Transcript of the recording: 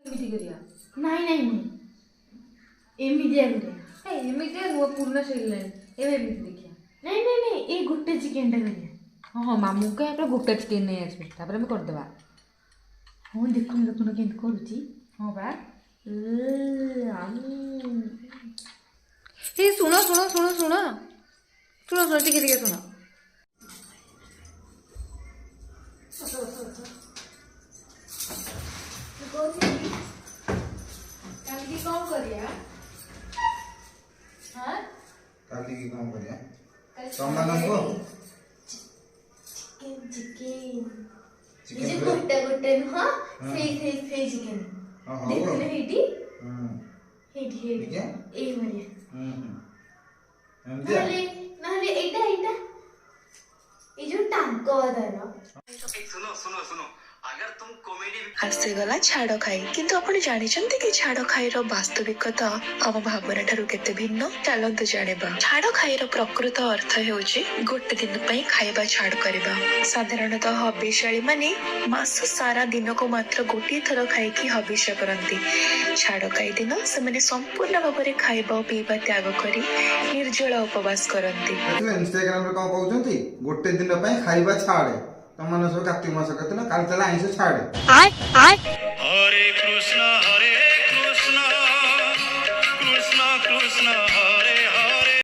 ଏମିତି କରିବା ନାଇଁ ନାଇଁ ନାଇଁ ଏମିତିଆ କରିବା। ଏମିତି ନୂଆ ପୁରୁଣା ସରିଲାଣି ଏବେ ଏମିତି ଦେଖିବା। ନାଇଁ ନାଇଁ ନାଇଁ ଏଇ ଗୋଟେ ଚିକେନଟା କରିବା। ହଁ ହଁ ମାମୁଁ କେ આપણે ଗୋଟେ ଚିକେନ୍ ନେଇ ଆସିବୁ ତାପରେ ଆମେ କରିଦେବା। ହଁ ଦେଖୁନ ଦେଖୁନ କେମିତି କରୁଛି। ହଁ ବା ଏ ଶୁଣ ଶୁଣ ଶୁଣ ଶୁଣ ଶୁଣ ଶୁଣ ଟିକେ ଟିକେ ଶୁଣ। କାଲିକି କ'ଣ କରିବା? ହଁ କାଲିକି କ'ଣ କରିବା? କାଲି ତମମାନଙ୍କୁ ଚିକେନ ଚିକେନ ଯେ କରିବା? ଗୋଟେ ଗୋଟେ ନୁହଁ ସେଇ ଚିକେନ ହଁ ହଉ ଦେଖୁନ ହେଇଟି ହୁଁ ହେଇଟି ଦେଖିଆ? ଏଇ ଭଳିଆ। ଏମିତିଆ ନହେଲେ ନହେଲେ ଏଇଟା ଏଇଟା ଏଇ ଯୋଉ ଟାଙ୍କ ତାର सुनो सुनो सुनो अगर तुम कॉमेडी ଆସିଗଲା ଛାଡ଼ ଖାଇ। କିନ୍ତୁ ଆପଣ ଜାଣିଛନ୍ତି କି ଛାଡ଼ ଖାଇର ବାସ୍ତବିକତା ଆମ ଭାବନା ଠାରୁ କେତେ ଭିନ୍ନ? ଚାଲନ୍ତୁ ଜାଣିବା। ଛାଡ଼ ଖାଇର ପ୍ରକୃତ ଅର୍ଥ ହେଉଛି ଗୋଟେ ଦିନ ପାଇଁ ଖାଇବା ଛାଡ଼ କରିବା। ସାଧାରଣତଃ ହବିଷ୍ୟାଳୀ ମାନେ ମାସ ସାରା ଦିନକୁ ମାତ୍ର ଗୋଟିଏ ଥର ଖାଇକି ହବିଷ୍ୟ କରନ୍ତି। ଛାଡ଼ ଖାଇ ଦିନ ସେମାନେ ସମ୍ପୂର୍ଣ୍ଣ ଭାବରେ ଖାଇବା ଓ ପିଇବା ତ୍ୟାଗ କରି ନିର୍ଜଳ ଉପବାସ କରନ୍ତି। ଦେଖିଲେ ଇନଷ୍ଟାଗ୍ରାମରେ କ'ଣ କହୁଛନ୍ତି? ଗୋଟେ ଦିନ ପାଇଁ ଖାଇବା ଛାଡ଼େ। ତମମାନେ ସବୁ କାର୍ତ୍ତିକ ମାସ କରିଥିଲ କାଲି ତାହେଲେ ଆଇଁଷ ଛାଡ଼େ। हरे कृष्ण हरे